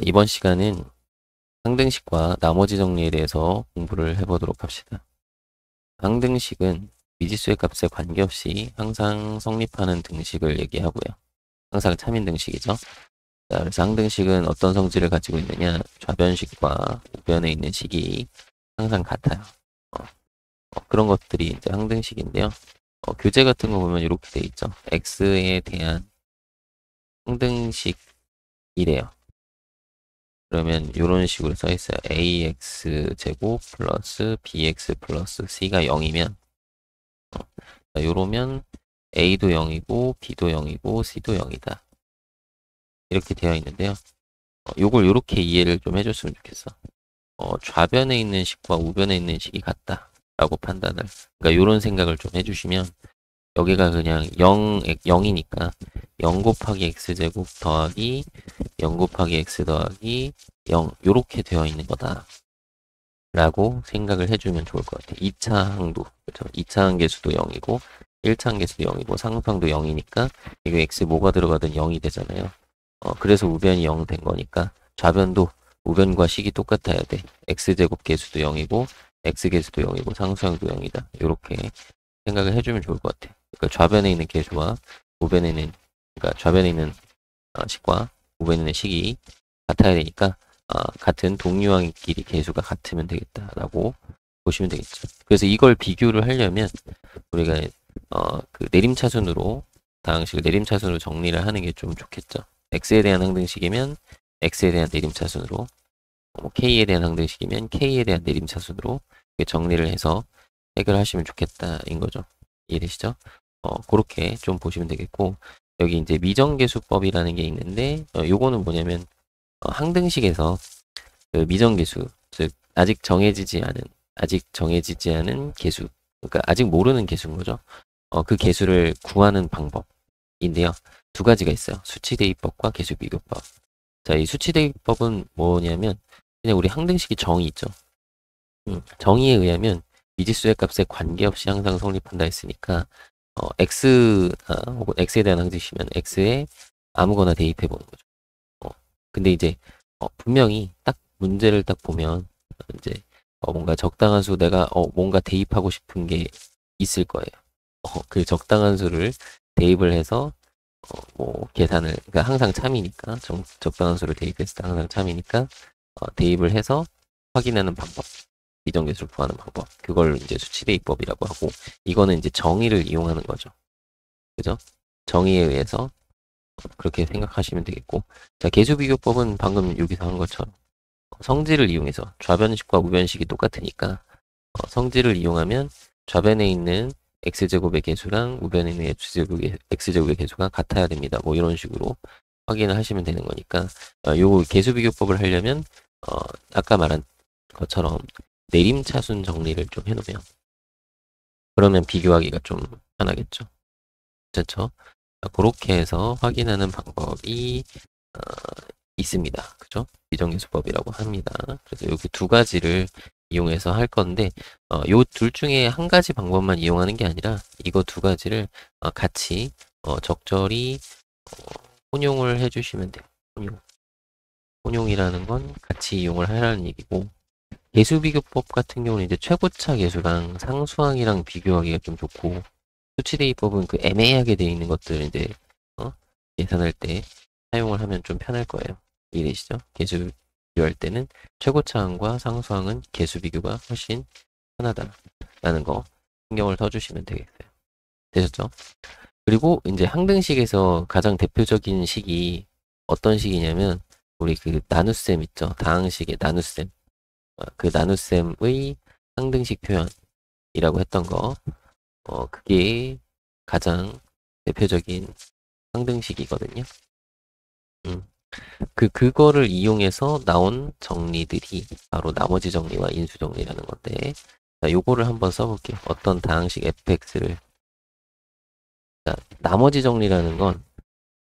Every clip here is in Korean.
이번 시간은 항등식과 나머지 정리에 대해서 공부를 해보도록 합시다. 항등식은 미지수의 값에 관계없이 항상 성립하는 등식을 얘기하고요. 항상 참인 등식이죠. 자, 그래서 항등식은 어떤 성질을 가지고 있느냐? 좌변식과 우변에 있는 식이 항상 같아요. 어, 그런 것들이 이제 항등식인데요. 교재 같은 거 보면 이렇게 돼 있죠. x에 대한 항등식이래요. 그러면 이런 식으로 써 있어요. ax 제곱 플러스 bx 플러스 c가 0이면 요러면 a도 0이고 b도 0이고 c도 0이다. 이렇게 되어 있는데요. 요걸 요렇게 이해를 좀 해줬으면 좋겠어. 좌변에 있는 식과 우변에 있는 식이 같다. 라고 판단을. 그러니까 요런 생각을 좀 해주시면 여기가 그냥 0이니까 0 곱하기 x제곱 더하기 0 곱하기 x 더하기 0 요렇게 되어 있는 거다. 라고 생각을 해주면 좋을 것 같아요. 2차 항도, 그렇죠? 2차 항계수도 0이고 1차 항계수도 0이고 상수항도 0이니까 이거 x 뭐가 들어가든 0이 되잖아요. 그래서 우변이 0 된 거니까 좌변도 우변과 식이 똑같아야 돼. x제곱 계수도 0이고 x계수도 0이고 상수항도 0이다. 이렇게 생각을 해주면 좋을 것 같아요. 그러니까 좌변에 있는 계수와 우변에 있는, 그러니까 좌변에 있는 식과 우변에 있는 식이 같아야 되니까 같은 동류항끼리 계수가 같으면 되겠다라고 보시면 되겠죠. 그래서 이걸 비교를 하려면 우리가 그 내림차순으로 다항식을 내림차순으로 정리를 하는 게 좀 좋겠죠. x에 대한 항등식이면 x에 대한 내림차순으로, k에 대한 항등식이면 k에 대한 내림차순으로 정리를 해서 해결하시면 좋겠다인 거죠. 이해되시죠? 그렇게 좀 보시면 되겠고, 여기 이제 미정계수법이라는 게 있는데 요거는 뭐냐면 항등식에서 그 미정계수, 즉 아직 정해지지 않은 계수, 그러니까 아직 모르는 계수인 거죠. 그 계수를 구하는 방법인데요. 두 가지가 있어요. 수치대입법과 계수비교법. 자, 이 수치대입법은 뭐냐면 그냥 우리 항등식이 정의 있죠. 정의에 의하면 미지수의 값에 관계없이 항상 성립한다 했으니까 x 혹은 x에 대한 항등식이면 x에 아무거나 대입해 보는 거죠. 어, 근데 이제 분명히 딱 문제를 딱 보면 이제 뭔가 적당한 수 내가 뭔가 대입하고 싶은 게 있을 거예요. 그 적당한 수를 대입을 해서 뭐 계산을, 그러니까 항상 참이니까 적당한 수를 대입했을 때 항상 참이니까 대입을 해서 확인하는 방법, 미정계수를 구하는 방법, 그걸 이제 수치대입법이라고 하고, 이거는 이제 정의를 이용하는 거죠. 그죠? 정의에 의해서 그렇게 생각하시면 되겠고, 자, 계수비교법은 방금 여기서 한 것처럼 성질을 이용해서 좌변식과 우변식이 똑같으니까 성질을 이용하면 좌변에 있는 x제곱의 계수랑 우변에 있는 x제곱의 계수가 같아야 됩니다. 뭐 이런 식으로 확인을 하시면 되는 거니까 요 계수비교법을 하려면 아까 말한 것처럼 내림차순 정리를 좀 해놓으면 그러면 비교하기가 좀 편하겠죠. 그렇죠? 그렇게 해서 확인하는 방법이 어, 있습니다. 그죠? 비정계수법이라고 합니다. 그래서 여기 두 가지를 이용해서 할 건데 요 둘 중에 한 가지 방법만 이용하는 게 아니라 이거 두 가지를 같이 적절히 혼용을 해주시면 돼요. 혼용이라는 건 같이 이용을 하라는 얘기고, 계수비교법 같은 경우는 이제 최고차 계수랑 상수항이랑 비교하기가 좀 좋고, 수치대입법은 그 애매하게 되어 있는 것들을 이제 계산할 때 사용을 하면 좀 편할 거예요. 이해되시죠? 계수 비교할 때는 최고차항과 상수항은 계수 비교가 훨씬 편하다라는 거 신경을 써주시면 되겠어요. 되셨죠? 그리고 이제 항등식에서 가장 대표적인 식이 어떤 식이냐면 우리 그 나눗셈 있죠? 다항식의 나눗셈. 그 나눗셈의 항등식 표현이라고 했던 거. 그게 가장 대표적인 항등식이거든요. 음. 그거를 이용해서 나온 정리들이 바로 나머지 정리와 인수 정리라는 건데, 자, 요거를 한번 써볼게요. 어떤 다항식 fx를. 자, 나머지 정리라는 건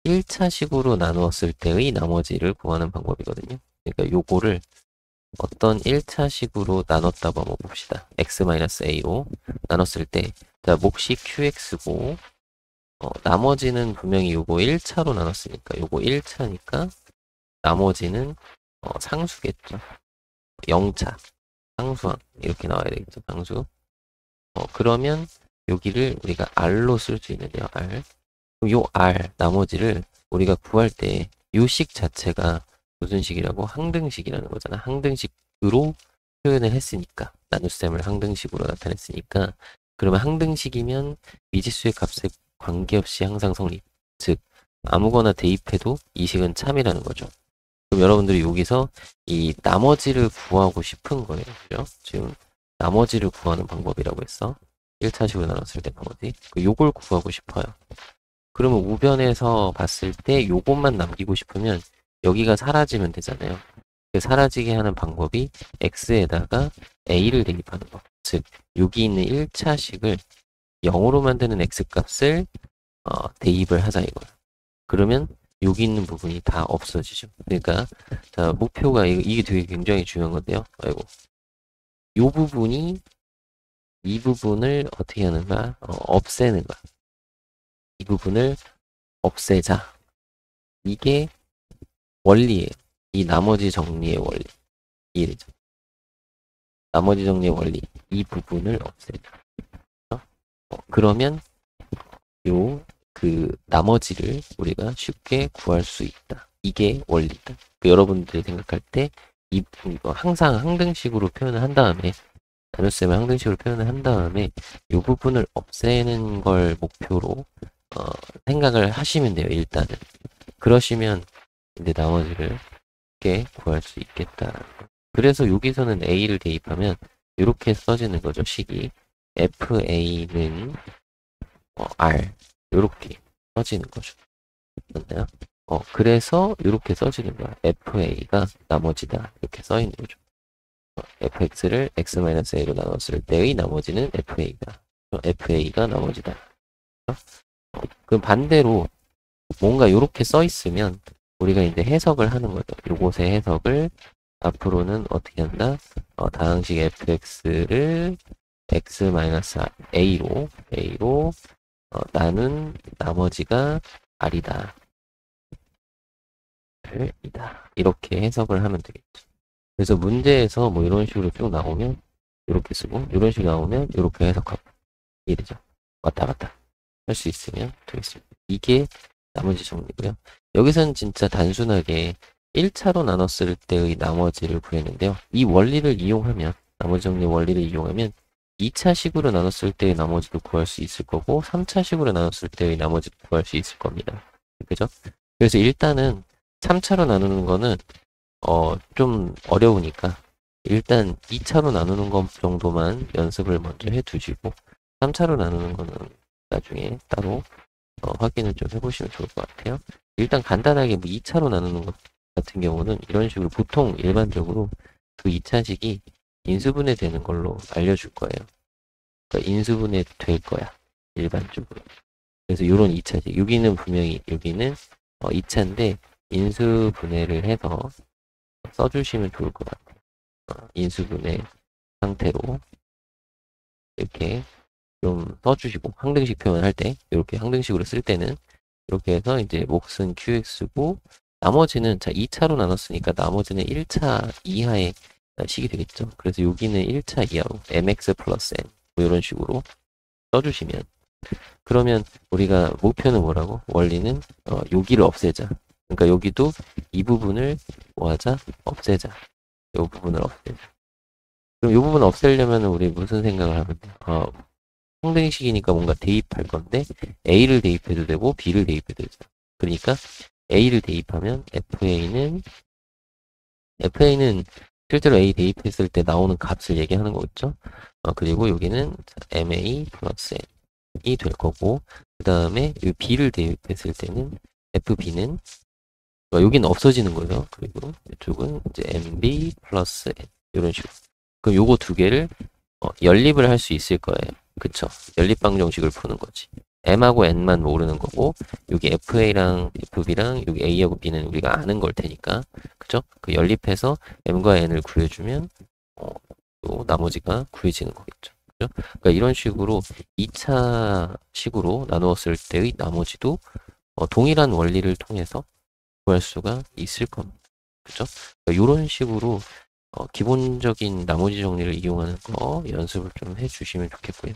1차식으로 나누었을 때의 나머지를 구하는 방법이거든요. 그러니까 요거를 어떤 1차식으로 나눴다고 한번 봅시다. x-a로 나눴을 때, 자, 몫이 qx고, 나머지는 분명히 요거 1차로 나눴으니까, 요거 1차니까, 나머지는 상수겠죠. 0차, 상수항 이렇게 나와야 되겠죠. 상수. 그러면 여기를 우리가 R로 쓸 수 있는데요. R. 요 R 나머지를 우리가 구할 때 요 식 자체가 무슨 식이라고? 항등식이라는 거잖아. 항등식으로 표현을 했으니까 나눗셈을 항등식으로 나타냈으니까 그러면 항등식이면 미지수의 값에 관계없이 항상 성립. 즉 아무거나 대입해도 이 식은 참이라는 거죠. 그럼 여러분들이 여기서 이 나머지를 구하고 싶은 거예요. 그죠? 지금 나머지를 구하는 방법이라고 했어. 1차식으로 나눴을 때 나머지. 요걸 구하고 싶어요. 그러면 우변에서 봤을 때 요것만 남기고 싶으면 여기가 사라지면 되잖아요. 그 사라지게 하는 방법이 x에다가 a를 대입하는 거. 즉 여기 있는 1차식을 0으로 만드는 x값을 대입을 하자 이거야. 그러면 여기 있는 부분이 다 없어지죠. 그러니까 자 목표가 이게 되게 굉장히 중요한 건데요. 아이고 요 부분이 이 부분을 어떻게 하는가? 없애는 거야. 이 부분을 없애자. 이게 원리예요. 이 나머지 정리의 원리. 이해되죠? 나머지 정리의 원리. 이 부분을 없애자. 그러면 그 나머지를 우리가 쉽게 구할 수 있다. 이게 원리다. 여러분들이 생각할 때 이거 항상 항등식으로 표현을 한 다음에 나눗셈을 항등식으로 표현을 한 다음에 이 부분을 없애는 걸 목표로 생각을 하시면 돼요. 일단은 그러시면 이제 나머지를 쉽게 구할 수 있겠다. 그래서 여기서는 a를 대입하면 이렇게 써지는 거죠. 식이 fa는 r 이렇게 써지는 거죠. 맞나요? 그래서 이렇게 써지는 거야. fa가 나머지다 이렇게 써 있는 거죠. fx를 x-a로 나눴을 때의 나머지는 fa가 나머지다. 그럼 반대로 뭔가 이렇게 써 있으면 우리가 이제 해석을 하는 거죠. 요것의 해석을 앞으로는 어떻게 한다? 다항식 fx를 x-a로 나눈 나머지가 r이다. 이렇게 해석을 하면 되겠죠. 그래서 문제에서 뭐 이런 식으로 쭉 나오면 이렇게 쓰고 이런 식으로 나오면 이렇게 해석하고 이해되죠? 왔다 갔다 할 수 있으면 되겠습니다. 이게 나머지 정리고요. 여기서는 진짜 단순하게 1차로 나눴을 때의 나머지를 구했는데요. 이 원리를 이용하면 나머지 정리 원리를 이용하면 2차식으로 나눴을 때의 나머지도 구할 수 있을 거고 3차식으로 나눴을 때의 나머지도 구할 수 있을 겁니다. 그죠? 그래서 일단은 3차로 나누는 거는 좀 어려우니까 일단 2차로 나누는 것 정도만 연습을 먼저 해두시고 3차로 나누는 거는 나중에 따로 확인을 좀 해보시면 좋을 것 같아요. 일단 간단하게 뭐 2차로 나누는 것 같은 경우는 이런 식으로 보통 일반적으로 그 2차식이 인수분해 되는 걸로 알려줄 거예요. 그러니까 인수분해 될 거야. 일반적으로. 그래서 이런 2차식. 여기는 분명히 여기는 2차인데 인수분해를 해서 써주시면 좋을 것 같아요. 인수분해 상태로 이렇게 좀 써주시고 항등식 표현할 때 이렇게 항등식으로 쓸 때는 이렇게 해서 이제 몫은 qx고 나머지는 자 2차로 나눴으니까 나머지는 1차 이하의 식이 되겠죠. 그래서 여기는 1차 이하로 mx 플러스 n 뭐 이런 식으로 써주시면 그러면 우리가 목표는 뭐라고? 원리는 여기를 없애자. 그러니까 여기도 이 부분을 뭐하자? 없애자. 이 부분을 없애자. 그럼 이 부분 없애려면 우리 무슨 생각을 하면 돼? 항등식이니까 뭔가 대입할 건데 A를 대입해도 되고 B를 대입해도 되죠. 그러니까 A를 대입하면 FA는 실제로 A 대입했을 때 나오는 값을 얘기하는 거겠죠. 그리고 여기는 MA 플러스 N이 될 거고 그 다음에 B를 대입했을 때는 FB는 여기는 없어지는 거죠. 그리고 이쪽은 이제 MB 플러스 N 이런 식으로. 그럼 요거 두 개를 연립을 할 수 있을 거예요. 그쵸? 연립방 정식을 푸는 거지. M하고 N만 모르는 거고 여기 FA랑 FB랑 여기 A하고 B는 우리가 아는 걸 테니까 그죠? 그 연립해서 M과 N을 구해주면 또 나머지가 구해지는 거겠죠. 그죠? 그러니까 이런 식으로 2차 식으로 나누었을 때의 나머지도 동일한 원리를 통해서 구할 수가 있을 겁니다. 그죠? 이런 식으로 기본적인 나머지 정리를 이용하는 거 연습을 좀 해주시면 좋겠고요.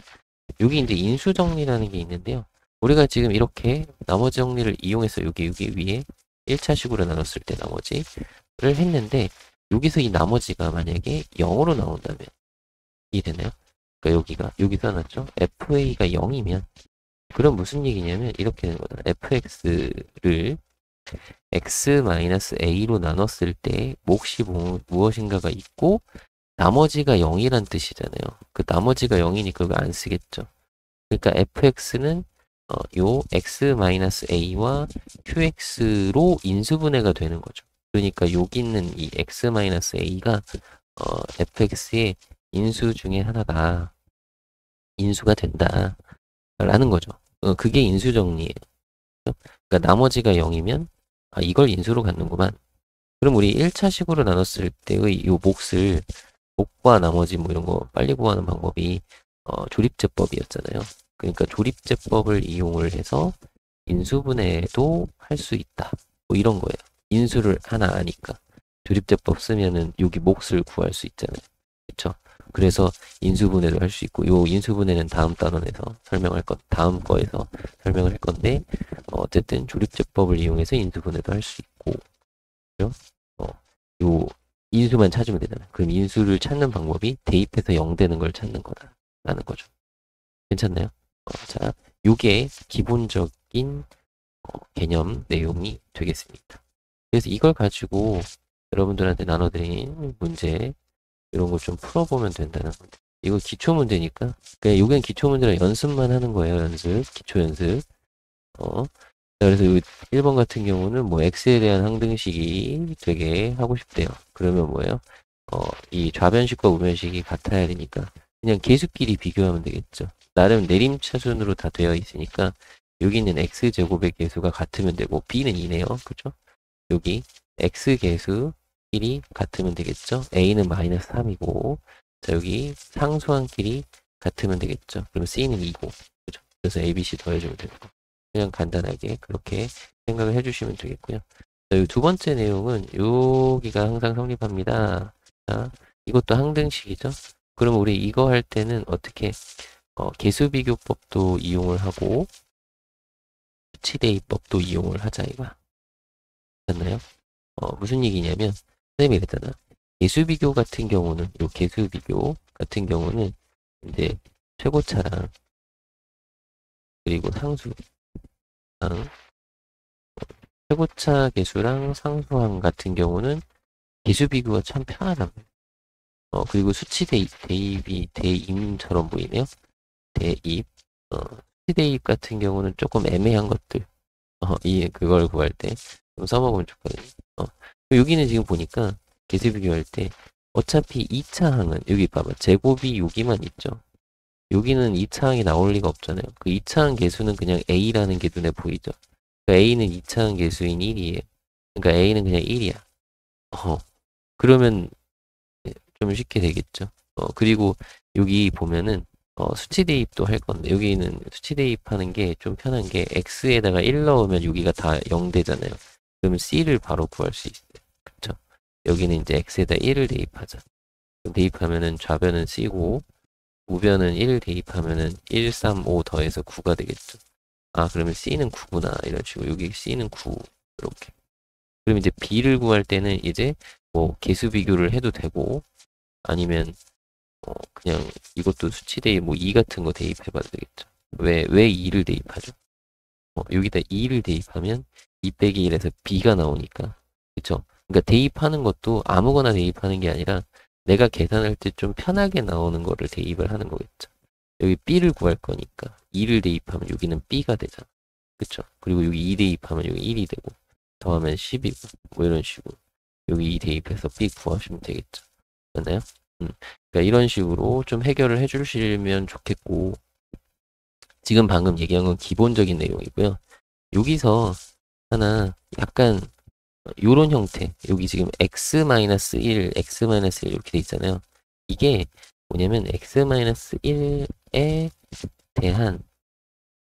여기 이제 인수 정리라는 게 있는데요. 우리가 지금 이렇게 나머지 정리를 이용해서 여기 위에 1차식으로 나눴을 때 나머지를 했는데 여기서 이 나머지가 만약에 0으로 나온다면 이해되나요? 그러니까 여기 써놨죠? FA가 0이면 그럼 무슨 얘기냐면 이렇게 되는 거다. fx를 x-a로 나눴을 때 몫이 무엇인가가 있고 나머지가 0이란 뜻이잖아요. 그 나머지가 0이니까 그거 안 쓰겠죠. 그러니까 fx는 요 x-a와 qx로 인수분해가 되는 거죠. 그러니까 여기 있는 이 x-a가 fx의 인수 중에 하나가 인수가 된다 라는 거죠. 그게 인수 정리예요. 그러니까 나머지가 0이면 이걸 인수로 갖는구만. 그럼 우리 1차식으로 나눴을 때의 이 몫을 몫과 나머지 뭐 이런 거 빨리 구하는 방법이 조립제법이었잖아요. 그러니까 조립제법을 이용을 해서 인수분해도 할 수 있다. 뭐 이런 거예요. 인수를 하나 아니까 조립제법 쓰면은 여기 몫을 구할 수 있잖아요. 그렇죠? 그래서 인수분해도 할 수 있고 요 인수분해는 다음 단원에서 다음 거에서 설명을 할 건데 어쨌든 조립제법을 이용해서 인수분해도 할 수 있고 그죠? 요 인수만 찾으면 되잖아요. 그럼 인수를 찾는 방법이 대입해서 0 되는 걸 찾는 거다라는 거죠. 괜찮나요? 자, 요게 기본적인 개념 내용이 되겠습니다. 그래서 이걸 가지고 여러분들한테 나눠드린 문제 이런 걸 좀 풀어보면 된다는 건데 이거 기초 문제니까 그냥 요게 기초 문제라 연습만 하는 거예요. 연습, 기초 연습. 그래서 1번 같은 경우는 뭐 x에 대한 항등식이 되게 하고 싶대요. 그러면 뭐예요? 이 좌변식과 우변식이 같아야 되니까 그냥 계수끼리 비교하면 되겠죠. 나름 내림차순으로 다 되어 있으니까 여기 있는 x제곱의 계수가 같으면 되고 b는 2네요. 그죠? 여기 x계수끼리 같으면 되겠죠. a는 마이너스 3이고 자 여기 상수항끼리 같으면 되겠죠. 그러면 c는 2고 그죠? 그래서 a, b, c 더해주면 되는 거. 그냥 간단하게 그렇게 생각을 해주시면 되겠고요. 자, 두 번째 내용은 여기가 항상 성립합니다. 자, 이것도 항등식이죠. 그럼 우리 이거 할 때는 어떻게 계수비교법도 이용을 하고 수치대입법도 이용을 하자 이거야. 맞나요? 무슨 얘기냐면 선생님이 그랬잖아. 계수비교 같은 경우는 요 계수비교 같은 경우는 이제 최고차랑 그리고 상수랑 최고차 계수랑 상수항 같은 경우는 계수 비교가 참 편하단 말이에요. 그리고 수치 대입이 대임처럼 보이네요. 대입. 수치 대입 같은 경우는 조금 애매한 것들. 그걸 구할 때 좀 써먹으면 좋거든요. 여기는 지금 보니까 계수 비교할 때 어차피 2차 항은 여기 봐봐. 제곱이 여기만 있죠. 여기는 2차 항이 나올 리가 없잖아요. 그 2차 항 계수는 그냥 A라는 게 눈에 보이죠. 그러니까 A는 2차 항 계수인 1이에요. 그러니까 A는 그냥 1이야. 그러면 좀 쉽게 되겠죠. 그리고 여기 보면은 수치 대입도 할 건데 여기는 수치 대입하는 게 좀 편한 게 x에다가 1 넣으면 여기가 다 0 되잖아요. 그러면 c를 바로 구할 수 있어요. 그렇죠? 여기는 이제 x에다 1을 대입하자. 그럼 대입하면은 좌변은 c고 우변은 1 대입하면은 1, 3, 5 더해서 9가 되겠죠. 그러면 c는 9구나 이런 식으로 여기 c는 9 이렇게. 그럼 이제 b를 구할 때는 이제 뭐 계수 비교를 해도 되고 아니면 그냥 이것도 수치 대입 뭐 2 같은 거 대입해봐도 되겠죠. 왜 2를 대입하죠? 여기다 2를 대입하면 2 빼기 1에서 b가 나오니까 그쵸? 그러니까 대입하는 것도 아무거나 대입하는 게 아니라 내가 계산할 때 좀 편하게 나오는 거를 대입을 하는 거겠죠. 여기 b를 구할 거니까 2를 대입하면 여기는 b가 되잖아. 그쵸? 그리고 여기 2 대입하면 여기 1이 되고 더하면 10이고 뭐 이런 식으로 여기 2 대입해서 b 구하시면 되겠죠. 맞나요? 그러니까 이런 식으로 좀 해결을 해주시면 좋겠고 지금 방금 얘기한 건 기본적인 내용이고요. 여기서 하나 약간 요런 형태 여기 지금 x-1, x-1 이렇게 돼 있잖아요. 이게 뭐냐면 x-1에 대한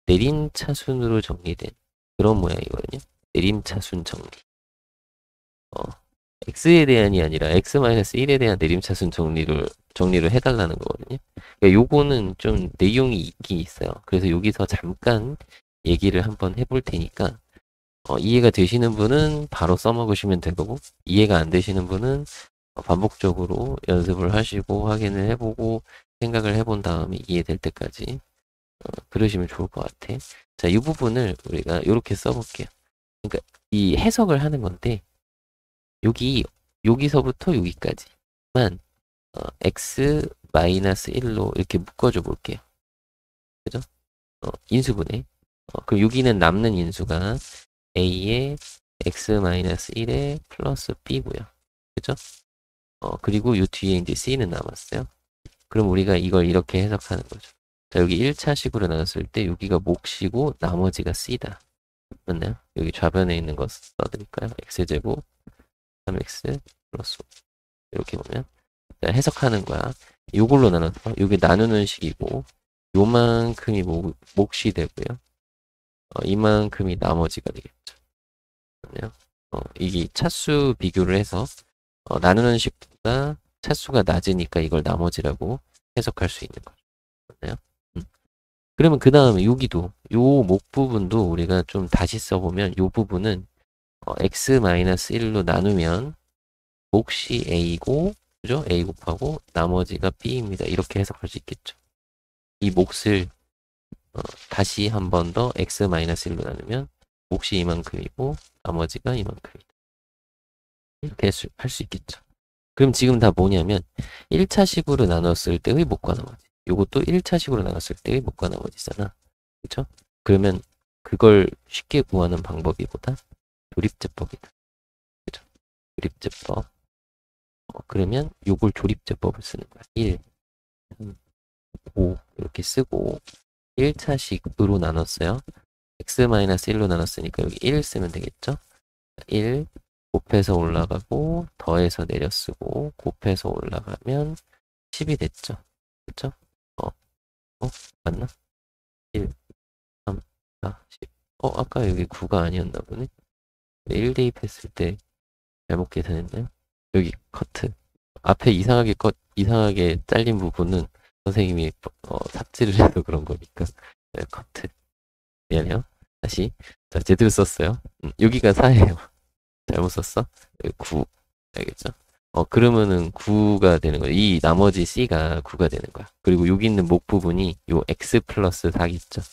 내림차순으로 정리된 그런 모양이거든요. 내림차순 정리. x에 대한이 아니라 x-1에 대한 내림차순 정리를 해달라는 거거든요. 그러니까 요거는 좀 내용이 있긴 있어요. 그래서 여기서 잠깐 얘기를 한번 해볼 테니까 이해가 되시는 분은 바로 써먹으시면 되고 이해가 안 되시는 분은 반복적으로 연습을 하시고 확인을 해보고 생각을 해본 다음에 이해될 때까지 그러시면 좋을 것 같아. 자, 이 부분을 우리가 이렇게 써볼게요. 그러니까 이 해석을 하는 건데 여기서부터 여기까지만 x 마이너스 1로 이렇게 묶어줘 볼게요. 그죠? 인수분해. 그럼 여기는 남는 인수가 a의 x 마이너스 1에 플러스 b고요. 그죠? 그리고 요 뒤에 이제 c는 남았어요. 그럼 우리가 이걸 이렇게 해석하는 거죠. 자, 여기 1차식으로 나눴을 때 여기가 몫이고 나머지가 c다. 맞나요? 여기 좌변에 있는 거 써드릴까요? x제곱 3x 플러스 5. 이렇게 보면 자, 해석하는 거야. 요걸로 나눠서 요게 나누는 식이고 요만큼이 몫이 되고요. 이만큼이 나머지가 되겠죠. 그러면 이게 차수 비교를 해서 나누는 식보다 차수가 낮으니까 이걸 나머지라고 해석할 수 있는 거죠. 맞나요? 그러면 그 다음에 여기도 요 목 부분도 우리가 좀 다시 써보면 요 부분은 x-1로 나누면 몫이 a고 그죠? a 곱하고 나머지가 b입니다. 이렇게 해석할 수 있겠죠. 이 몫을 다시 한 번 더 x-1로 나누면 몫이 이만큼이고 나머지가 이만큼이다. 이렇게 할 수 있겠죠. 그럼 지금 다 뭐냐면 1차식으로 나눴을 때의 목과 나머지. 요것도 1차식으로 나눴을 때의 목과 나머지잖아. 그쵸? 그러면 그걸 쉽게 구하는 방법이 보다 조립제법이다. 그죠? 조립제법. 그러면 요걸 조립제법을 쓰는 거야. 1, 3, 5 이렇게 쓰고 1차식으로 나눴어요. x-1로 나눴으니까 여기 1 쓰면 되겠죠? 1 곱해서 올라가고 더해서 내려 쓰고 곱해서 올라가면 10이 됐죠. 그쵸? 어, 맞나? 1, 3, 4, 10. 아까 여기 9가 아니었나 보네. 1 대입했을 때 잘못 계산했나요? 여기 커트. 앞에 이상하게 잘린 부분은 선생님이 삽질을 해서 그런 거니까. 네, 커트. 미안해요. 다시. 자, 제대로 썼어요. 여기가 4예요. 잘못 썼어? 여기 9. 알겠죠? 그러면은 9가 되는 거예요. 이 나머지 C가 9가 되는 거야. 그리고 여기 있는 목 부분이 요 X 플러스 4겠죠?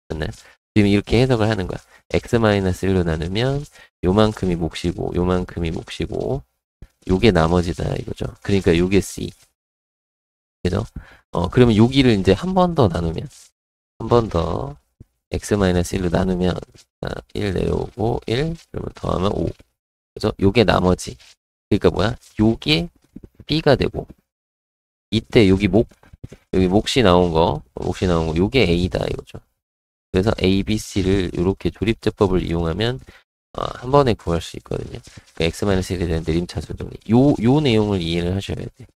맞나요? 지금 이렇게 해석을 하는 거야. X-1로 나누면 요만큼이 몫이고 요만큼이 몫이고 요게 나머지다 이거죠. 그러니까 요게 C. 그죠? 그러면 여기를 이제 한 번 더 나누면 한 번 더 x-1로 나누면 1 내려오고 1 그러면 더하면 5. 그죠? 요게 나머지. 그러니까 뭐야? 요게 B가 되고 이때 여기 몫이 나온 거 요게 A다 이거죠. 그래서 A, B, C를 이렇게 조립제법을 이용하면 한 번에 구할 수 있거든요. 그러니까 x-1에 대한 내림차순 정리. 요 내용을 이해를 하셔야 돼.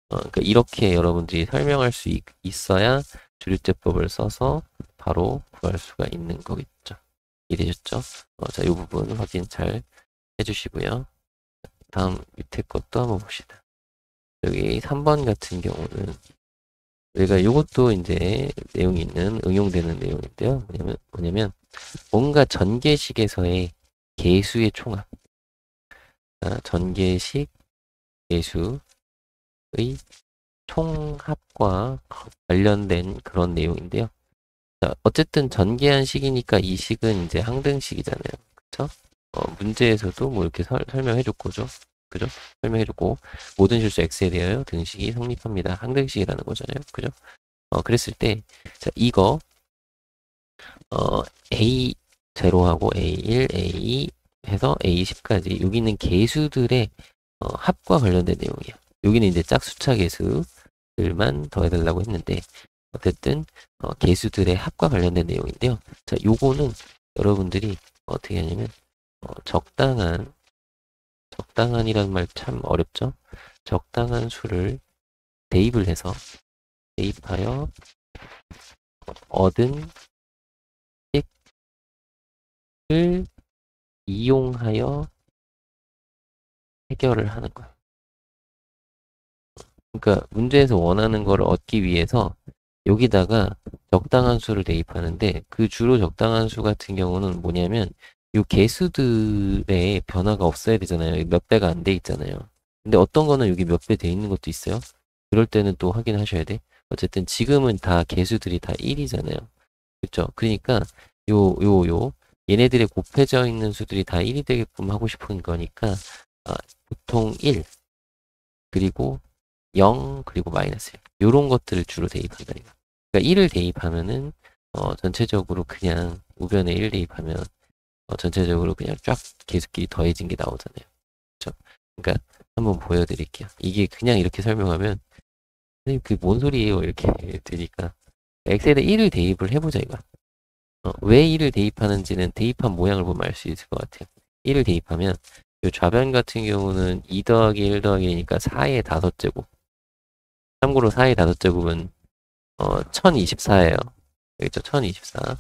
그러니까 이렇게 여러분들이 설명할 수 있어야 조립제법을 써서 바로 구할 수가 있는 거겠죠. 이해되셨죠? 자, 이 부분 확인 잘 해주시고요. 다음 밑에 것도 한번 봅시다. 여기 3번 같은 경우는 우리가 이것도 이제 내용이 있는 응용되는 내용인데요. 뭐냐면 뭔가 전개식에서의 개수의 총합. 전개식 개수의 총합과 관련된 그런 내용인데요. 자, 어쨌든 전개한 식이니까 이 식은 이제 항등식이잖아요. 그쵸? 문제에서도 뭐 이렇게 설명해줬고, 그죠? 설명해줬고, 모든 실수 x에 대하여 등식이 성립합니다. 항등식이라는 거잖아요. 그죠? 그랬을 때, 자, 이거, A0하고 A1, A2 해서 A10까지 여기 있는 개수들의 합과 관련된 내용이에요. 여기는 이제 짝수차 개수들만 더해달라고 했는데, 어쨌든 개수들의 합과 관련된 내용인데요. 자, 요거는 여러분들이 어떻게 하냐면 적당한이라는 말 참 어렵죠? 적당한 수를 대입하여 얻은 식을 이용하여 해결을 하는 거예요. 그러니까 문제에서 원하는 걸 얻기 위해서 여기다가 적당한 수를 대입하는데 그 주로 적당한 수 같은 경우는 뭐냐면 이 개수들의 변화가 없어야 되잖아요. 몇 배가 안 돼 있잖아요. 근데 어떤 거는 여기 몇 배 돼 있는 것도 있어요. 그럴 때는 또 확인하셔야 돼. 어쨌든 지금은 다 개수들이 다 1이잖아요. 그렇죠? 그러니까 요 얘네들의 곱해져 있는 수들이 다 1이 되게끔 하고 싶은 거니까 보통 1 그리고 0 그리고 마이너스 1 요런 것들을 주로 대입한다 이거. 그러니까 1을 대입하면은 전체적으로 그냥 우변에 1 대입하면 전체적으로 그냥 쫙 계수끼리 더해진 게 나오잖아요. 그렇죠? 그러니까 한번 보여드릴게요. 이게 그냥 이렇게 설명하면 선생님 그게 뭔 소리예요? 이렇게 되니까 엑셀에 1을 대입을 해보자 이거. 왜 1을 대입하는지는 대입한 모양을 보면 알 수 있을 것 같아요. 1을 대입하면 이 좌변 같은 경우는 2 더하기 1 더하기 1이니까 4의 5제곱. 참고로 4의 5제곱은 1024예요. 그렇죠? 1024.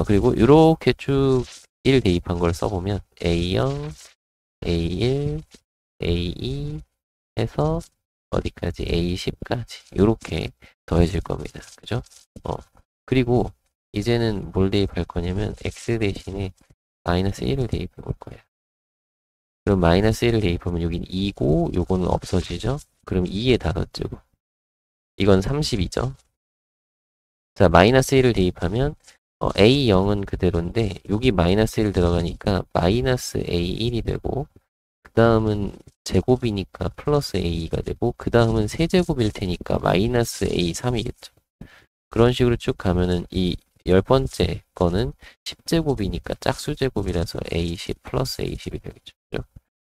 그리고 이렇게 쭉 1 대입한 걸 써보면 A0, A1, A2 해서 어디까지? A10까지 이렇게 더해질 겁니다. 그죠? 그리고 이제는 뭘 대입할 거냐면 x 대신에 마이너스 1을 대입해 볼 거예요. 그럼 마이너스 1을 대입하면 여긴 2고 요거는 없어지죠? 그럼 2의 5제곱. 이건 30이죠? 자, 마이너스 1을 대입하면 A0은 그대로인데 여기 마이너스 1 들어가니까 마이너스 A1이 되고 그 다음은 제곱이니까 플러스 A가 되고 그 다음은 세제곱일 테니까 마이너스 A3이겠죠. 그런 식으로 쭉 가면은 이 10번째 거는 10제곱이니까 짝수제곱이라서 A10 플러스 A10이 되겠죠. 그죠?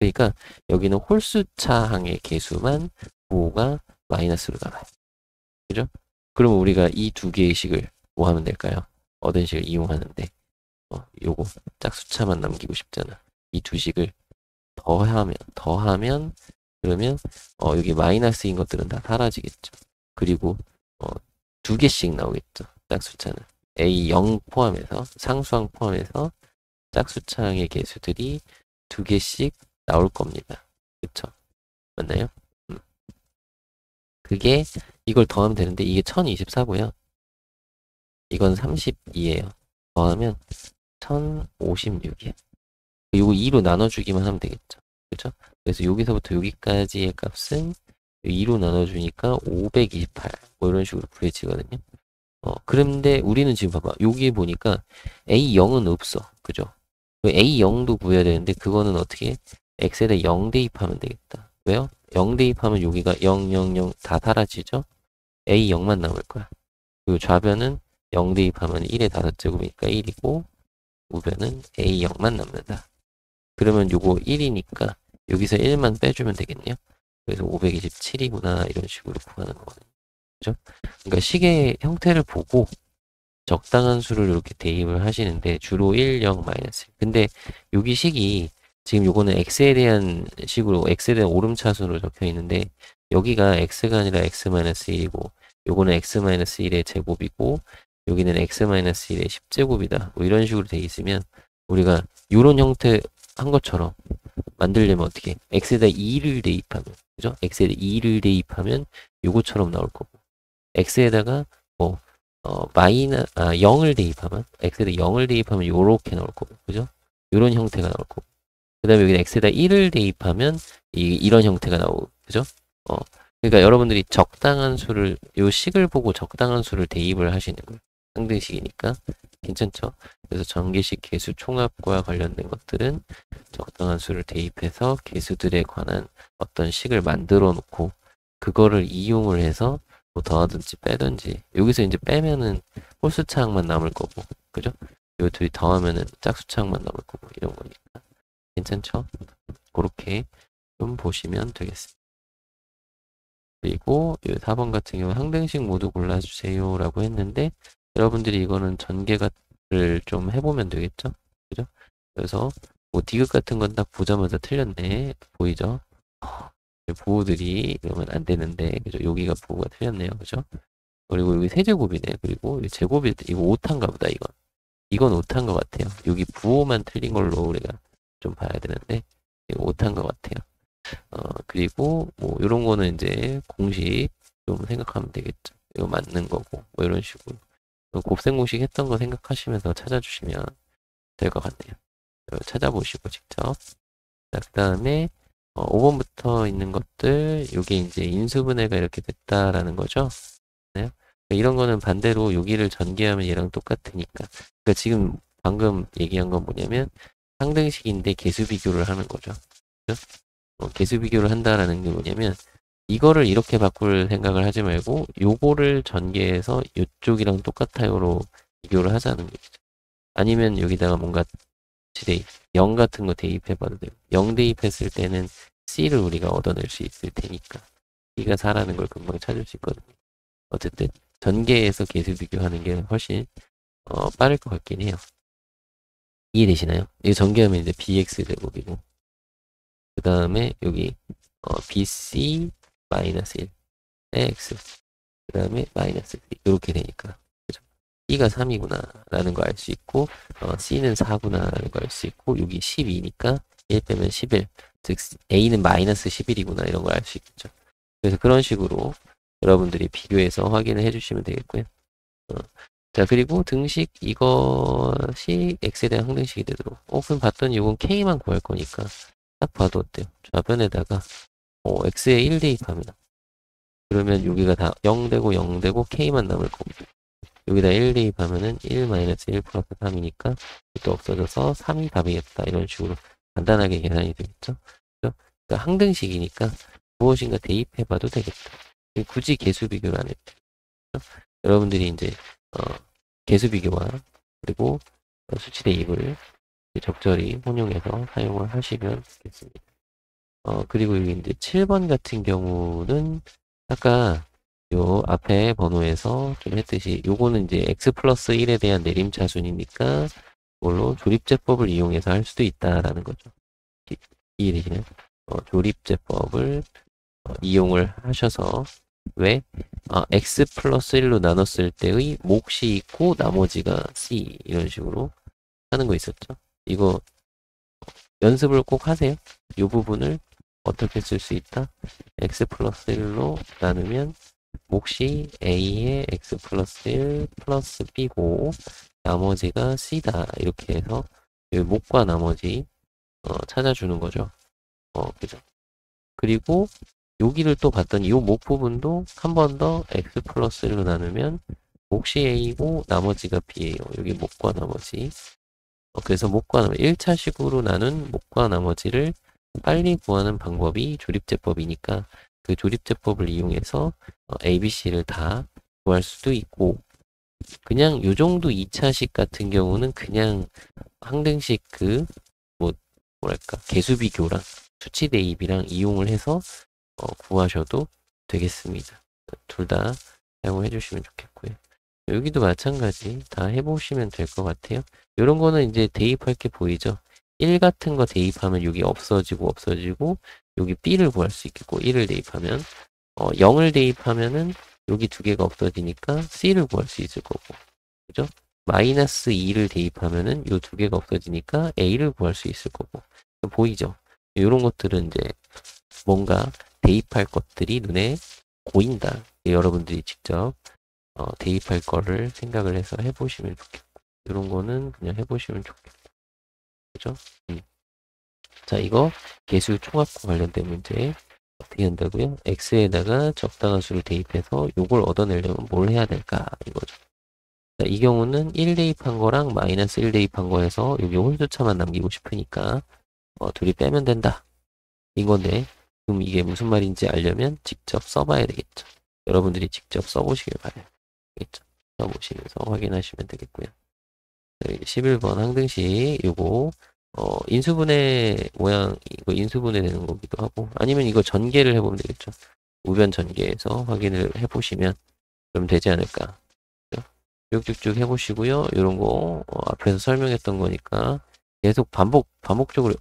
그러니까 여기는 홀수차항의 개수만 부호가 마이너스로 나와요. 그죠? 그러면 우리가 이 두 개의 식을 뭐 하면 될까요? 얻은 식을 이용하는데 요거 짝수차만 남기고 싶잖아. 이 두 식을 더하면 그러면 여기 마이너스인 것들은 다 사라지겠죠. 그리고 두 개씩 나오겠죠. 짝수차는 A0 포함해서 상수항 포함해서 짝수차항의 개수들이 두 개씩 나올 겁니다. 그쵸? 맞나요? 그게 이걸 더하면 되는데 이게 1024고요. 이건 32예요. 더하면 1056이에요. 이거 2로 나눠주기만 하면 되겠죠. 그죠? 그래서 여기서부터 여기까지의 값은 2로 나눠주니까 528. 뭐 이런 식으로 구해지거든요. 그런데 우리는 지금 봐봐. 여기 보니까 A0은 없어. 그죠? A0도 구해야 되는데 그거는 어떻게? X에다 0 대입하면 되겠다. 왜요? 0 대입하면 여기가 0, 0, 0 다 사라지죠? A0만 남을 거야. 그리고 좌변은 0 대입하면 1의 5제곱이니까 1이고 우변은 A0만 남는다. 그러면 요거 1이니까 여기서 1만 빼주면 되겠네요. 그래서 527이구나 이런 식으로 구하는 거거든요. 그죠? 그러니까 식의 형태를 보고 적당한 수를 이렇게 대입을 하시는데 주로 1, 0, 마이너스. 근데 여기 식이 지금 요거는 x에 대한 식으로 x에 대한 오름차순으로 적혀 있는데 여기가 x가 아니라 x-1이고 요거는 x-1의 제곱이고 여기는 x-1의 10제곱이다. 뭐 이런 식으로 돼 있으면 우리가 요런 형태 한 것처럼 만들려면 어떻게? x에다 2를 대입하면 그죠? x에다 2를 대입하면 요거처럼 나올 거고 x에다가 뭐 0을 대입하면 x에다 0을 대입하면 요렇게 나올 거고 그죠? 요런 형태가 나올 거고 그 다음에 여기 x에다 1을 대입하면 이런 형태가 나오고 그죠? 그러니까 여러분들이 적당한 수를 요 식을 보고 적당한 수를 대입을 하시는 거예요. 상대식이니까 괜찮죠? 그래서 전개식 개수 총합과 관련된 것들은 적당한 수를 대입해서 개수들에 관한 어떤 식을 만들어 놓고 그거를 이용을 해서 뭐 더하든지 빼든지 여기서 이제 빼면은 홀수차항만 남을 거고 그죠? 요 둘이 더하면은 짝수차항만 남을 거고 이런 거니까 괜찮죠? 그렇게 좀 보시면 되겠습니다. 그리고 이 4번 같은 경우 항등식 모두 골라주세요 라고 했는데 여러분들이 이거는 전개를 좀 해보면 되겠죠? 그죠? 그래서 뭐 디귿 같은 건 딱 보자마자 틀렸네 보이죠? 부호들이 그러면 안 되는데 그죠? 여기가 부호가 틀렸네요 그죠? 그리고 여기 세제곱이네 그리고 제곱일 때 이거 오타인가 보다 이건 오타인 것 같아요. 여기 부호만 틀린 걸로 우리가 좀 봐야 되는데 이거 오타인 것 같아요. 그리고 뭐 이런 거는 이제 공식 좀 생각하면 되겠죠. 이거 맞는 거고 뭐 이런 식으로 곱셈 공식 했던 거 생각하시면서 찾아주시면 될 것 같네요. 찾아보시고 직접. 자, 그 다음에 5번부터 있는 것들, 요게 이제 인수분해가 이렇게 됐다라는 거죠. 네? 이런 거는 반대로 여기를 전개하면 얘랑 똑같으니까. 그러니까 지금 방금 얘기한 건 뭐냐면 상등식인데 개수 비교를 하는 거죠. 그죠? 개수 비교를 한다라는 게 뭐냐면 이거를 이렇게 바꿀 생각을 하지 말고 요거를 전개해서 이쪽이랑 똑같아요로 비교를 하자는 거죠. 아니면 여기다가 뭔가 대입, 0 같은 거 대입해봐도 돼요. 0 대입했을 때는 C를 우리가 얻어낼 수 있을 테니까 C가 4라는 걸 금방 찾을 수 있거든요. 어쨌든 전개해서 개수 비교하는 게 훨씬 빠를 것 같긴 해요. 이해되시나요? 이거 전개하면 이제 bx 제곱이고 그 다음에 여기 bc 마이너스 1의 x 그 다음에 마이너스 2 이렇게 되니까 그죠? B가 3이구나 라는 거 알 수 있고 C는 4구나 라는 거 알 수 있고 여기 12니까 1 빼면 11 즉 A는 마이너스 11이구나 이런 걸 알 수 있겠죠. 그래서 그런 식으로 여러분들이 비교해서 확인을 해주시면 되겠고요. 자, 그리고 등식 이것이 x에 대한 항등식이 되도록 그럼 봤더니 이건 k만 구할 거니까 딱 봐도 어때요? 좌변에다가 x에 1 대입합니다. 그러면 여기가 다 0 되고 0 되고 k만 남을 겁니다. 여기다 1 대입하면은 1 마이너스 1 플러스 3이니까 또 없어져서 3이 답이겠다. 이런 식으로 간단하게 계산이 되겠죠. 그러니까 항등식이니까 무엇인가 대입해봐도 되겠다. 굳이 개수 비교를 안 했죠. 여러분들이 이제 개수 비교와 그리고 수치 대입을 적절히 혼용해서 사용을 하시면 되겠습니다. 그리고 여기 이제 7번 같은 경우는 아까 요 앞에 번호에서 좀 했듯이 요거는 이제 x 플러스 1에 대한 내림차순이니까 그걸로 조립제법을 이용해서 할 수도 있다라는 거죠. 이해되시나요? 조립제법을 이용을 하셔서 왜? x 플러스 1로 나눴을 때의 몫이 있고 나머지가 c 이런 식으로 하는 거 있었죠. 이거 연습을 꼭 하세요. 이 부분을 어떻게 쓸 수 있다? x 플러스 1로 나누면 몫이 a의 x 플러스 1 플러스 b고 나머지가 c다. 이렇게 해서 이 몫과 나머지 찾아주는 거죠. 그죠? 그리고 여기를 또 봤더니 이 목 부분도 한 번 더 x 플러스 1로 나누면 몫이 a고 나머지가 b예요. 여기 목과 나머지. 그래서 목과 나머지 1차식으로 나눈 목과 나머지를 빨리 구하는 방법이 조립제법이니까 그 조립제법을 이용해서 ABC를 다 구할 수도 있고 그냥 요 정도 2차식 같은 경우는 그냥 항등식 뭐랄까 개수비교랑 수치 대입이랑 이용을 해서 구하셔도 되겠습니다. 둘 다 사용해 주시면 좋겠고요. 여기도 마찬가지 다 해보시면 될 것 같아요. 이런 거는 이제 대입할 게 보이죠? 1 같은 거 대입하면 여기 없어지고 여기 B를 구할 수 있겠고 1을 대입하면 0을 대입하면은 여기 두 개가 없어지니까 C를 구할 수 있을 거고 그죠? 마이너스 2를 대입하면은 이 두 개가 없어지니까 A를 구할 수 있을 거고 보이죠? 이런 것들은 이제 뭔가 대입할 것들이 눈에 보인다. 여러분들이 직접 대입할 거를 생각을 해서 해보시면 좋겠고 이런 거는 그냥 해보시면 좋겠고 그죠? 자, 이거 개수 총합과 관련된 문제 어떻게 한다고요? x에다가 적당한 수를 대입해서 요걸 얻어내려면 뭘 해야 될까 이거죠. 자, 이 경우는 1 대입한 거랑 마이너스 1 대입한 거에서 여기 홀수차만 남기고 싶으니까 둘이 빼면 된다 이건데 그럼 이게 무슨 말인지 알려면 직접 써봐야 되겠죠. 여러분들이 직접 써보시길 바라요. 되겠죠? 써보시면서 확인하시면 되겠고요. 11번 항등식 요거 인수분해 모양 이거 인수분해 되는 거기도 하고 아니면 이거 전개를 해보면 되겠죠. 우변 전개해서 확인을 해보시면 그럼 되지 않을까. 쭉쭉쭉 해보시고요. 이런 거 앞에서 설명했던 거니까 계속 반복적으로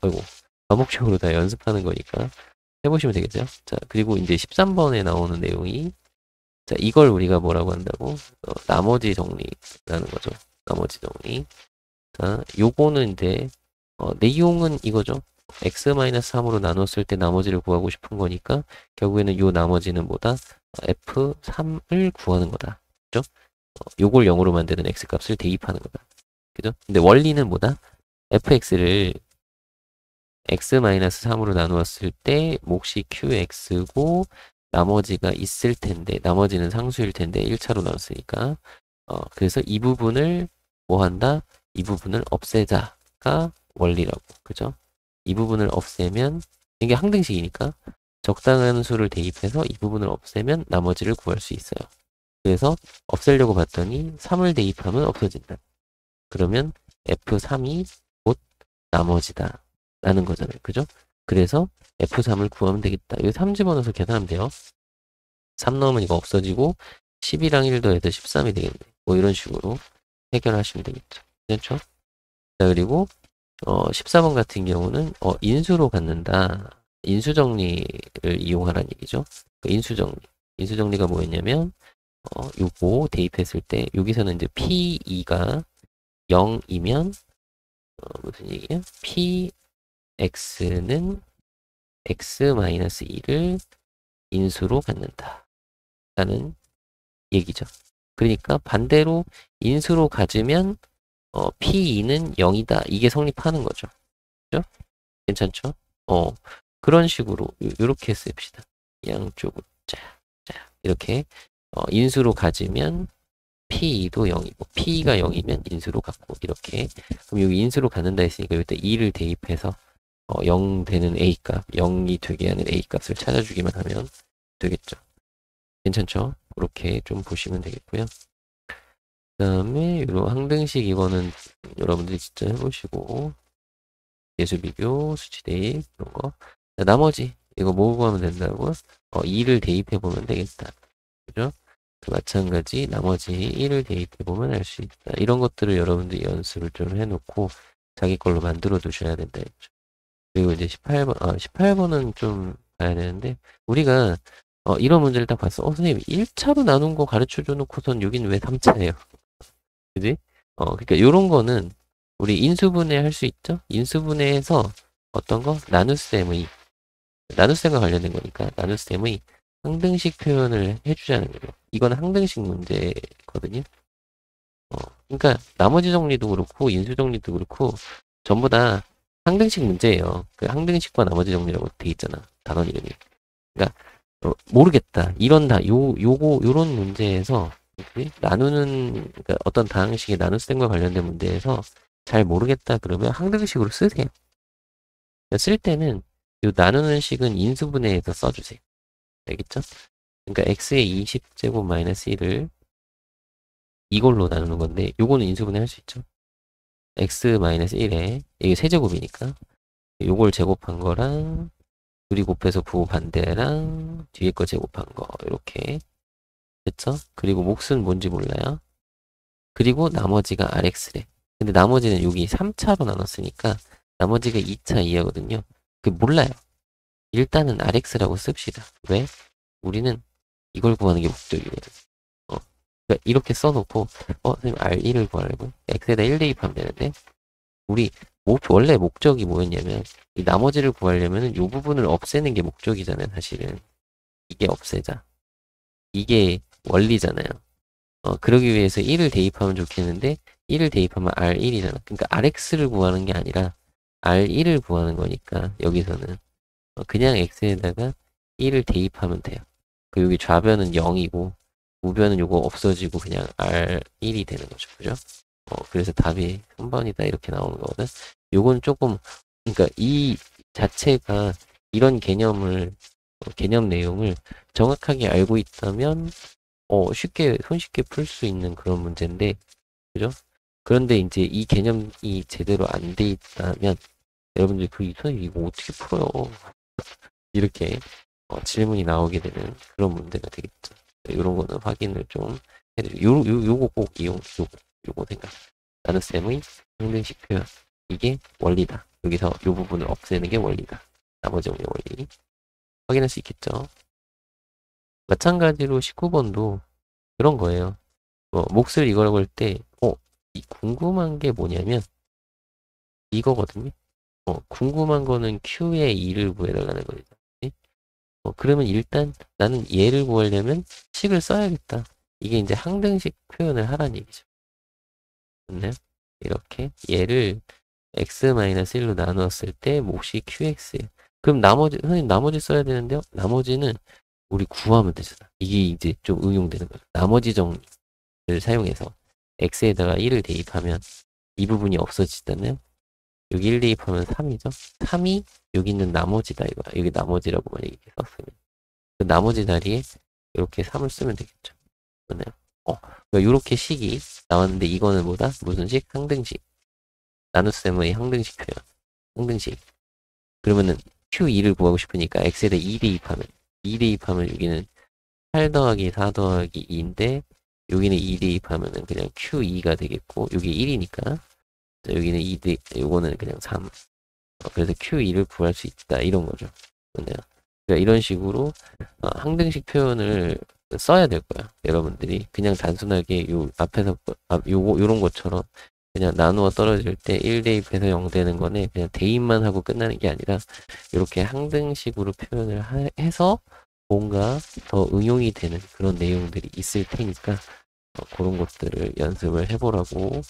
다 연습하는 거니까 해보시면 되겠죠. 자, 그리고 이제 13번에 나오는 내용이 자, 이걸 우리가 뭐라고 한다고? 나머지 정리라는 거죠. 나머지 정리. 자, 요거는 이제 내용은 이거죠. x-3으로 나눴을 때 나머지를 구하고 싶은 거니까 결국에는 요 나머지는 뭐다? f3을 구하는 거다. 그죠? 요걸 0으로 만드는 x값을 대입하는 거다. 그죠? 근데 원리는 뭐다? fx를 x-3으로 나누었을 때 몫이 qx고 나머지가 있을 텐데 나머지는 상수일 텐데 1차로 나눴으니까 그래서 이 부분을 뭐 한다? 이 부분을 없애자가 원리라고. 그죠? 이 부분을 없애면 이게 항등식이니까 적당한 수를 대입해서 이 부분을 없애면 나머지를 구할 수 있어요. 그래서 없애려고 봤더니 3을 대입하면 없어진다. 그러면 F3이 곧 나머지다. 라는 거잖아요. 그죠? 그래서 F3을 구하면 되겠다. 여기 3 집어넣어서 계산하면 돼요. 3 넣으면 이거 없어지고 10이랑 1 더해서 13이 되겠네. 뭐 이런 식으로 해결하시면 되겠죠. 괜찮죠? 자, 그리고 14번 같은 경우는 인수로 갖는다. 인수정리를 이용하라는 얘기죠. 그 인수정리. 인수정리가 뭐였냐면 요거 대입했을 때 여기서는 이제 P2가 0이면 무슨 얘기야? PX는 X-2를 인수로 갖는다. 라는 얘기죠. 그러니까 반대로 인수로 가지면 P2는 0이다. 이게 성립하는 거죠. 그죠? 괜찮죠? 그런 식으로 요렇게 씁시다. 양쪽으로 자 이렇게 인수로 가지면 P2도 0이고 P가 0이면 인수로 갖고 이렇게. 그럼 여기 인수로 갖는다 했으니까 이때 2를 대입해서 0 되는 A값, 0이 되게 하는 A값을 찾아주기만 하면 되겠죠. 괜찮죠? 그렇게 좀 보시면 되겠고요. 그 다음에 이런 항등식 이거는 여러분들이 직접 해보시고 예수 비교, 수치 대입 이런 거. 자, 나머지 이거 뭐 구하면 된다고? 2를 대입해 보면 되겠다. 그죠? 마찬가지 나머지 1을 대입해 보면 알 수 있다. 이런 것들을 여러분들이 연습을 좀 해놓고 자기 걸로 만들어 두셔야 된다 했죠. 그리고 이제 18번, 18번은 좀 봐야 되는데 우리가 이런 문제를 딱 봤어. 선생님 1차로 나눈 거 가르쳐 줘 놓고선 여긴 왜 3차예요? 그지? 그러니까 요런 거는 우리 인수분해 할 수 있죠? 인수분해해서 어떤 거? 나눗셈의 나눗셈과 관련된 거니까 나눗셈의 항등식 표현을 해주자는 거예요. 이건 항등식 문제거든요. 그러니까 나머지 정리도 그렇고 인수 정리도 그렇고 전부 다 항등식 문제예요. 그 항등식과 나머지 정리라고 돼 있잖아. 단원 이름이. 그러니까 모르겠다. 요런 문제에서 나누는 그러니까 어떤 다항식의 나눗셈과 관련된 문제에서 잘 모르겠다 그러면 항등식으로 쓰세요. 쓸 때는 요 나누는 식은 인수분해해서 써주세요. 알겠죠? 그러니까 x의 20제곱 마이너스 1을 이걸로 나누는 건데 요거는 인수분해 할 수 있죠. x 마이너스 1에 이게 세제곱이니까 요걸 제곱한 거랑 둘이 곱해서 부호 반대랑 뒤에 거 제곱한 거 이렇게 됐죠? 그리고 몫은 뭔지 몰라요. 그리고 나머지가 rx래. 근데 나머지는 여기 3차로 나눴으니까 나머지가 2차 이하거든요. 그 몰라요. 일단은 rx라고 씁시다. 왜? 우리는 이걸 구하는 게 목적이거든. 그러니까 이렇게 써놓고 선생님 R1을 구하려고 x에다 1 대입하면 되는데 우리 원래 목적이 뭐였냐면 이 나머지를 구하려면 이 부분을 없애는 게 목적이잖아요. 사실은 이게 없애자. 이게 원리잖아요. 그러기 위해서 1을 대입하면 좋겠는데 1을 대입하면 R1이잖아. 그러니까 RX를 구하는 게 아니라 R1을 구하는 거니까 여기서는 그냥 X에다가 1을 대입하면 돼요. 그 여기 좌변은 0이고 우변은 요거 없어지고 그냥 R1이 되는 거죠. 그죠? 그래서 답이 3번이다 이렇게 나오는 거거든. 요건 조금 그러니까 이 자체가 이런 개념을 개념 내용을 정확하게 알고 있다면 손쉽게 풀 수 있는 그런 문제인데 그죠? 그런데 이제 이 개념이 제대로 안 돼 있다면 여러분들 선생님 이거 어떻게 풀어요? 이렇게 질문이 나오게 되는 그런 문제가 되겠죠. 이런 거는 확인을 좀 해주고 요거 꼭 요거 생각. 나눗셈의 항등식 표현. 이게 원리다. 여기서 요 부분을 없애는 게 원리다. 나머지 정리 원리. 확인할 수 있겠죠. 마찬가지로 19번도 그런 거예요. 몫을 이거라고 할 때, 궁금한 게 뭐냐면, 이거거든요. 궁금한 거는 Q의 2를 구해달라는 거지. 그러면 일단 나는 얘를 구하려면 식을 써야겠다. 이게 이제 항등식 표현을 하라는 얘기죠. 맞나요? 이렇게 얘를 x-1로 나누었을 때 몫이 qx예요. 그럼 나머지 선생님 나머지 써야 되는데요. 나머지는 우리 구하면 되잖아. 이게 이제 좀 응용되는 거죠. 나머지 정리를 사용해서 x에다가 1을 대입하면 이 부분이 없어지잖아요. 여기 1 대입하면 3이죠. 3이 여기 있는 나머지다 이거야. 여기 나머지라고 만약에 썼으면 그 나머지 자리에 이렇게 3을 쓰면 되겠죠. 맞나요? 그러니까 이렇게 식이 나왔는데 이거는 뭐다? 무슨 식? 항등식. 나눗셈의 항등식 표현. 항등식. 그러면은 Q2를 구하고 싶으니까 X에 대해 2 대입하면 2 대입하면 여기는 8 더하기 4 더하기 2인데 여기는 2 대입하면은 그냥 Q2가 되겠고 여기 1이니까 여기는 2 대 요거는 그냥 3. 그래서 Q2를 구할 수 있다 이런 거죠. 맞나요? 그러니까 이런 식으로 항등식 표현을 써야 될 거야. 여러분들이 그냥 단순하게 요 앞에서 요런 것처럼 그냥 나누어 떨어질 때 1 대입해서 0 되는 거네 그냥 대입만 하고 끝나는 게 아니라 이렇게 항등식으로 표현을 해서 뭔가 더 응용이 되는 그런 내용들이 있을 테니까 그런 것들을 연습을 해보라고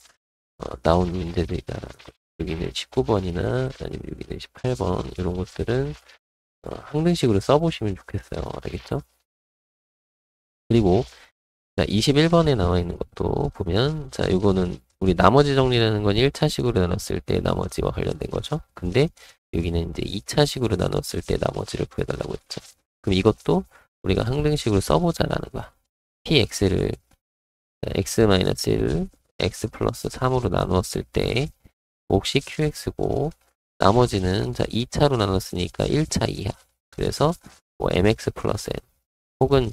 나온 문제들이다라는 거. 여기는 19번이나 아니면 여기는 18번 이런 것들은 항등식으로 써보시면 좋겠어요. 알겠죠? 그리고 자, 21번에 나와 있는 것도 보면 자, 이거는 우리 나머지 정리라는 건 1차식으로 나눴을 때 나머지와 관련된 거죠. 근데 여기는 이제 2차식으로 나눴을 때 나머지를 구해달라고 했죠. 그럼 이것도 우리가 항등식으로 써보자라는 거야. px를 x-1을 x 플러스 3으로 나누었을 때 몫이 qx고 나머지는 자 2차로 나눴으니까 1차 이하. 그래서 뭐 mx 플러스 n 혹은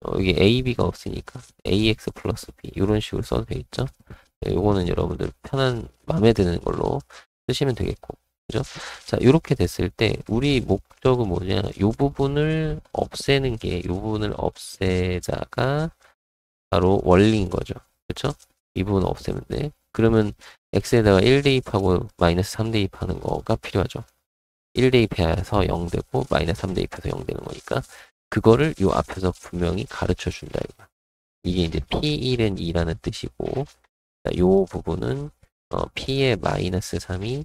여기 a, b가 없으니까 ax 플러스 b 이런 식으로 써도 되겠죠. 요거는 여러분들 편한 마음에 드는 걸로 쓰시면 되겠고 그죠? 자 이렇게 됐을 때 우리 목적은 뭐냐 요 부분을 없애는 게 요 부분을 없애자가 바로 원리인 거죠. 그렇죠? 이 부분 없애면 돼. 그러면 x에다가 1 대입하고 마이너스 3 대입하는 거가 필요하죠. 1 대입해서 0 되고 마이너스 3 대입해서 0 되는 거니까 그거를 요 앞에서 분명히 가르쳐 준다 이거. 이게 이제 P1은 2라는 뜻이고 요 부분은 P의 마이너스 3이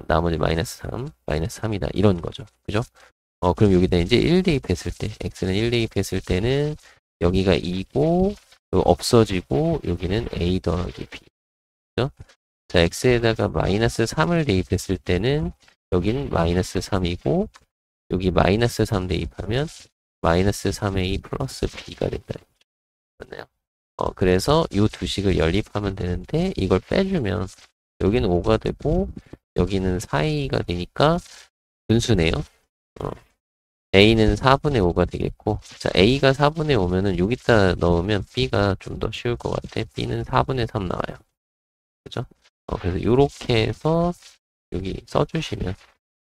나머지 마이너스 3, 마이너스 3이다 이런 거죠. 그죠? 그럼 여기다 이제 1 대입했을 때 x는 1 대입했을 때는 여기가 2고 없어지고 여기는 a 더하기 b. 그죠? 자, x에다가 마이너스 3을 대입했을 때는 여기는 마이너스 3이고 여기 마이너스 3 대입하면 마이너스 3a 플러스 b가 된다. 맞나요? 그래서 이 두 식을 연립하면 되는데 이걸 빼주면 여기는 5가 되고 여기는 4a가 되니까 분수네요. a는 4분의 5가 되겠고 자 a가 4분의 5면은 여기다 넣으면 b가 좀 더 쉬울 것 같아. b는 4분의 3 나와요. 그죠? 그래서 이렇게 해서 여기 써주시면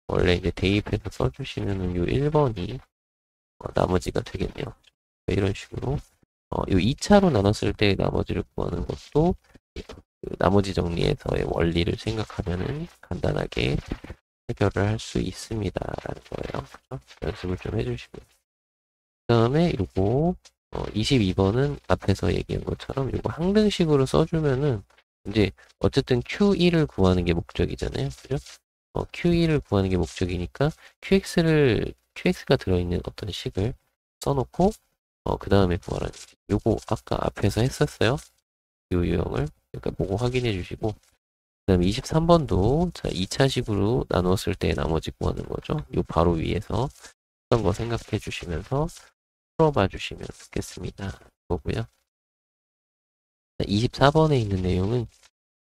원래 이제 대입해서 써주시면은 요 1번이 나머지가 되겠네요. 이런 식으로 요 2차로 나눴을 때 나머지를 구하는 것도 그 나머지 정리에서의 원리를 생각하면은 간단하게 해결을 할 수 있습니다라는 거예요. 그렇죠? 연습을 좀 해주시고 그 다음에 요거 22번은 앞에서 얘기한 것처럼 요거 항등식으로 써주면은 이제 어쨌든 Q1을 구하는 게 목적이잖아요. 그죠? Q1을 구하는 게 목적이니까 QX가 들어있는 어떤 식을 써놓고 그 다음에 구하라는 거지. 요거 아까 앞에서 했었어요. 요 유형을 그러니까 보고 확인해 주시고 그 다음에 23번도 자 2차식으로 나누었을 때 나머지 구하는 거죠. 요 바로 위에서 어떤 거 생각해 주시면서 풀어봐 주시면 좋겠습니다. 보고요. 24번에 있는 내용은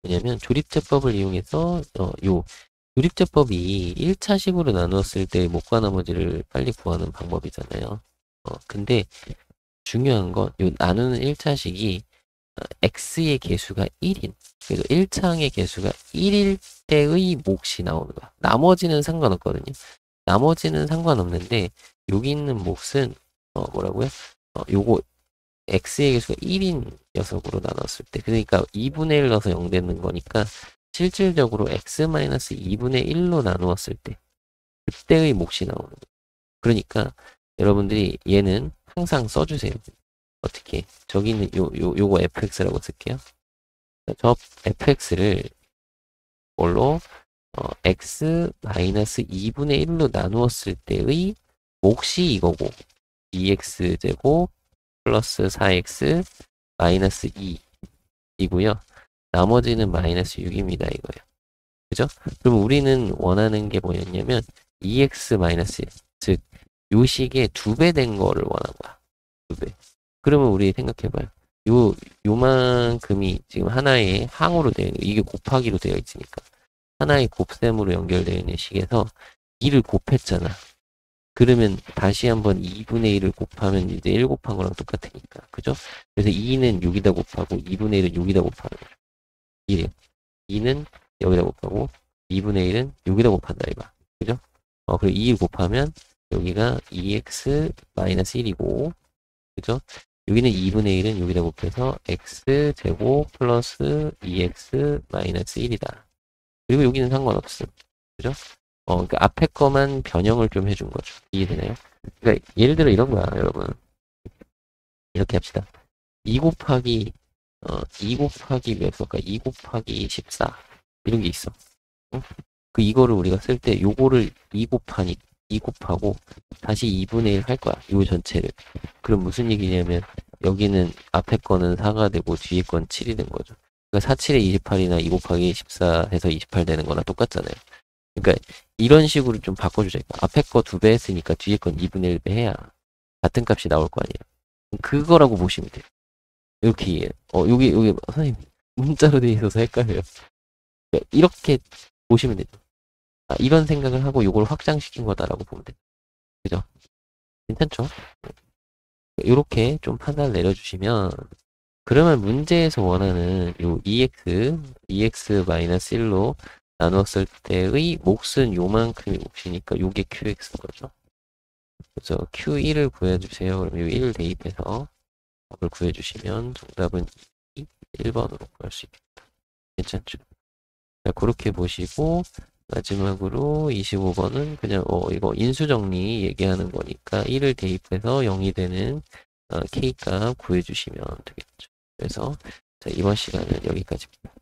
뭐냐면 조립제법을 이용해서 요 조립제법이 1차식으로 나누었을 때 목과 나머지를 빨리 구하는 방법이잖아요. 근데 중요한 건 요 나누는 1차식이 x의 개수가 1인 그래서 1창의 개수가 1일 때의 몫이 나오는 거야. 나머지는 상관없거든요. 나머지는 상관없는데 여기 있는 몫은 뭐라고요? 요거 x의 개수가 1인 녀석으로 나눴을 때 그러니까 2분의 1 넣어서 0 되는 거니까 실질적으로 x-2분의 1로 나누었을 때 그때의 몫이 나오는 거예요. 그러니까 여러분들이 얘는 항상 써주세요. 어떻게? 저기 있는 요거 fx라고 쓸게요. 저 fx를 뭘로 x-2분의 1로 나누었을 때의 몫이 이거고 2x제곱 플러스 4x 마이너스 2 이고요. 나머지는 마이너스 6입니다. 이거예요. 그죠? 그럼 우리는 원하는 게 뭐였냐면 2x 마이너스 1, 즉 요식의 2배 된 거를 원한 거야. 2배. 그러면 우리 생각해봐요. 요만큼이 지금 하나의 항으로 되어 있는, 이게 곱하기로 되어 있으니까. 하나의 곱셈으로 연결되어 있는 식에서 2를 곱했잖아. 그러면 다시 한번 2분의 1을 곱하면 이제 1 곱한 거랑 똑같으니까. 그죠? 그래서 2는 6이다 곱하고 2분의 1은 6이다 곱하는 거죠. 1이요. 2는 여기다 곱하고 2분의 1은 여기다 곱한다 이거. 그죠? 그리고 2를 곱하면 여기가 2x 마이너스 1이고 그죠? 여기는 2분의 1은 여기다 곱해서 x 제곱 플러스 2x 마이너스 1이다. 그리고 여기는 상관없음. 그죠? 그러니까 앞에 거만 변형을 좀 해준 거죠. 이해되나요? 그러니까 예를 들어 이런 거야, 여러분. 이렇게 합시다. 2 곱하기 2 곱하기 몇 볼까? 2 곱하기 14 이런 게 있어. 어? 이거를 우리가 쓸 때 요거를 2 곱하고 다시 2분의 1 할 거야. 요 전체를. 그럼 무슨 얘기냐면 여기는 앞에 거는 4가 되고 뒤에 건 7이 된 거죠. 그러니까 4, 7에 28이나 2 곱하기 14 해서 28 되는 거나 똑같잖아요. 그러니까 이런 식으로 좀 바꿔주자. 앞에 거 2배 했으니까 뒤에 건 2분의 1배 해야 같은 값이 나올 거 아니에요. 그거라고 보시면 돼요. 이렇게 이해. 여기 선생님 문자로 돼 있어서 헷갈려요. 이렇게 보시면 돼요. 이런 생각을 하고 이걸 확장시킨 거다라고 보면 돼요. 그죠? 괜찮죠? 이렇게 좀 판단을 내려주시면 그러면 문제에서 원하는 요 EX-1로 나누었을 때의 몫은 요만큼이 몫이니까 요게 QX인 거죠. 그래서 Q1을 구해주세요. 그럼 요 1을 대입해서 답을 구해주시면 정답은 1번으로 구할 수 있겠다. 괜찮죠? 자, 그렇게 보시고 마지막으로 25번은 그냥 이거 인수정리 얘기하는 거니까 1을 대입해서 0이 되는 K값 구해주시면 되겠죠. 그래서 자, 이번 시간은 여기까지입니다.